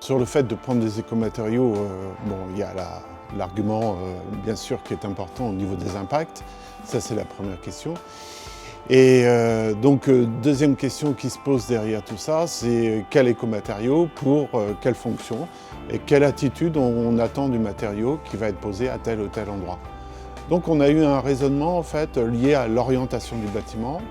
sur le fait de prendre des écomatériaux, il y a l'argument bien sûr qui est important au niveau des impacts. Ça, c'est la première question. Et deuxième question qui se pose derrière tout ça, c'est quel écomatériau pour quelle fonction et quelle attitude on attend du matériau qui va être posé à tel ou tel endroit. Donc on a eu un raisonnement en fait lié à l'orientation du bâtiment.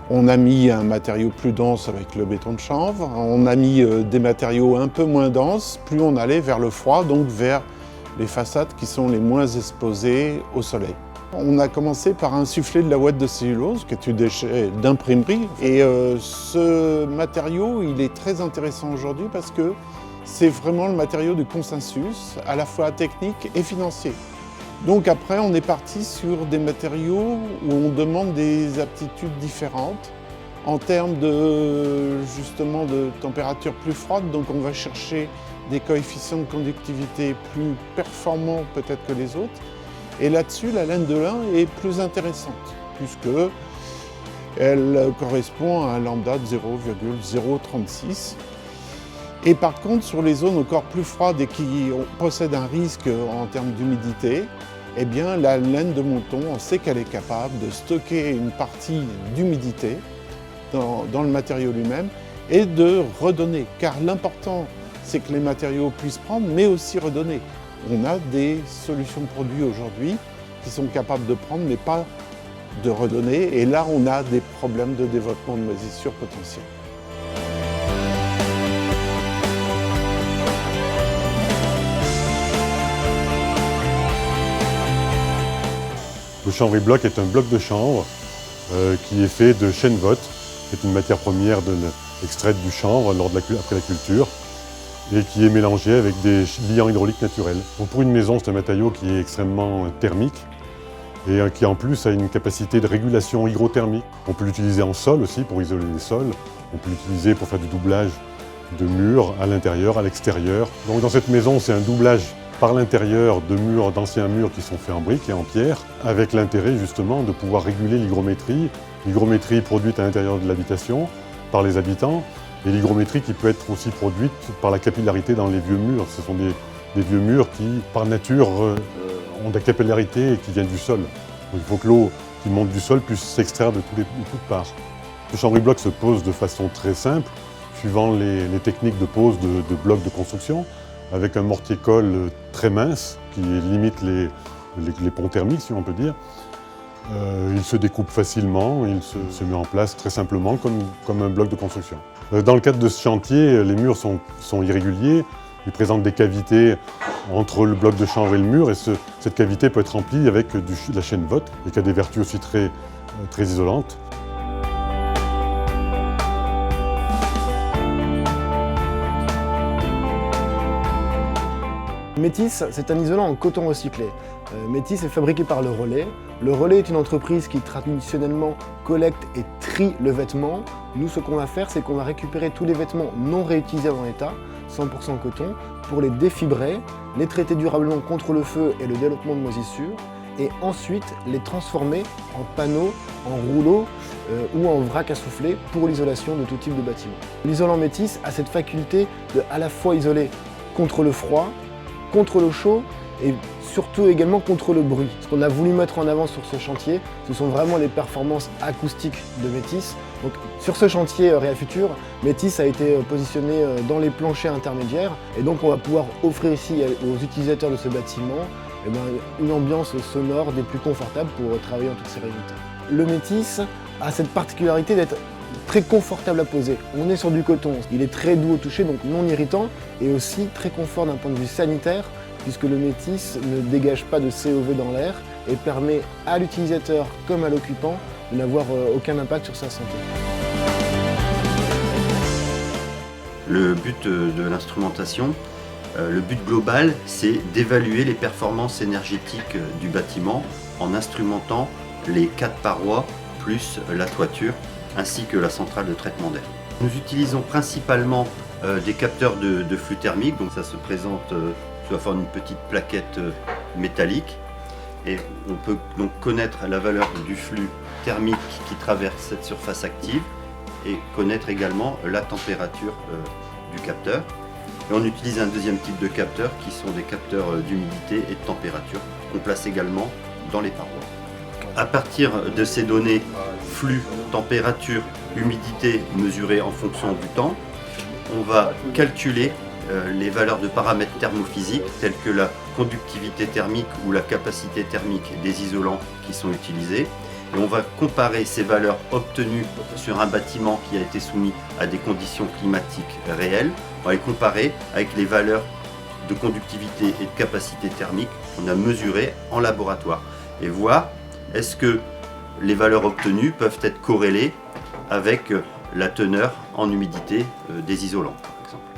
On a mis un matériau plus dense avec le béton de chanvre, on a mis des matériaux un peu moins denses, plus on allait vers le froid, donc vers les façades qui sont les moins exposées au soleil. On a commencé par insuffler de la ouate de cellulose, qui est un déchet d'imprimerie. Et ce matériau, il est très intéressant aujourd'hui parce que c'est vraiment le matériau du consensus, à la fois technique et financier. Donc après, on est parti sur des matériaux où on demande des aptitudes différentes en termes de température plus froide. Donc on va chercher des coefficients de conductivité plus performants peut-être que les autres. Et là-dessus, la laine de lin est plus intéressante puisque elle correspond à un lambda de 0,036. Et par contre, sur les zones encore plus froides et qui possèdent un risque en termes d'humidité, eh bien, la laine de mouton, on sait qu'elle est capable de stocker une partie d'humidité dans le matériau lui-même et de redonner. Car l'important, c'est que les matériaux puissent prendre, mais aussi redonner. On a des solutions de produits aujourd'hui qui sont capables de prendre, mais pas de redonner. Et là, on a des problèmes de développement de moisissure potentielle. Le chanvribloc est un bloc de chanvre qui est fait de chêne-vote, qui est une matière première extraite du chanvre après la culture et qui est mélangé avec des liants hydrauliques naturels. Donc pour une maison, c'est un matériau qui est extrêmement thermique et qui en plus a une capacité de régulation hygrothermique. On peut l'utiliser en sol aussi pour isoler les sols. On peut l'utiliser pour faire du doublage de murs à l'intérieur, à l'extérieur. Donc dans cette maison, c'est un doublage par l'intérieur de murs, d'anciens murs qui sont faits en briques et en pierre, avec l'intérêt justement de pouvoir réguler l'hygrométrie produite à l'intérieur de l'habitation par les habitants, et l'hygrométrie qui peut être aussi produite par la capillarité dans les vieux murs. Ce sont des vieux murs qui, par nature, ont de la capillarité et qui viennent du sol. Donc il faut que l'eau qui monte du sol puisse s'extraire de toutes parts. Le chanvribloc se pose de façon très simple, suivant les techniques de pose de blocs de construction, avec un mortier-colle très mince qui limite les ponts thermiques, si on peut dire. Il se découpe facilement, il se met en place très simplement comme un bloc de construction. Dans le cadre de ce chantier, les murs sont irréguliers, ils présentent des cavités entre le bloc de chanvre et le mur, et cette cavité peut être remplie avec de la chêne-vote, et qui a des vertus aussi très isolantes. Métis, c'est un isolant en coton recyclé. Métis est fabriqué par Le Relais. Le Relais est une entreprise qui traditionnellement collecte et trie le vêtement. Nous, ce qu'on va faire, c'est qu'on va récupérer tous les vêtements non réutilisés en état, 100% coton, pour les défibrer, les traiter durablement contre le feu et le développement de moisissure, et ensuite les transformer en panneaux, en rouleaux ou en vrac à souffler pour l'isolation de tout type de bâtiment. L'isolant Métis a cette faculté de à la fois isoler contre le froid, contre le chaud et surtout également contre le bruit. Ce qu'on a voulu mettre en avant sur ce chantier, ce sont vraiment les performances acoustiques de Métis. Donc, sur ce chantier Réafutur, Métis a été positionné dans les planchers intermédiaires et donc on va pouvoir offrir ici aux utilisateurs de ce bâtiment une ambiance sonore des plus confortables pour travailler en toute sérénité. Le Métis a cette particularité d'être très confortable à poser. On est sur du coton, il est très doux au toucher, donc non irritant, et aussi très confort d'un point de vue sanitaire, puisque le Métis ne dégage pas de COV dans l'air et permet à l'utilisateur comme à l'occupant de n'avoir aucun impact sur sa santé. Le but de l'instrumentation, le but global, c'est d'évaluer les performances énergétiques du bâtiment en instrumentant les 4 parois plus la toiture, ainsi que la centrale de traitement d'air. Nous utilisons principalement des capteurs de flux thermique, donc ça se présente sous la forme d'une petite plaquette métallique, et on peut donc connaître la valeur du flux thermique qui traverse cette surface active et connaître également la température du capteur. Et on utilise un deuxième type de capteurs qui sont des capteurs d'humidité et de température qu'on place également dans les parois. À partir de ces données flux, température, humidité mesurées en fonction du temps, on va calculer les valeurs de paramètres thermophysiques tels que la conductivité thermique ou la capacité thermique des isolants qui sont utilisés. Et on va comparer ces valeurs obtenues sur un bâtiment qui a été soumis à des conditions climatiques réelles. On va les comparer avec les valeurs de conductivité et de capacité thermique qu'on a mesurées en laboratoire et voir est-ce que les valeurs obtenues peuvent être corrélées avec la teneur en humidité des isolants, par exemple.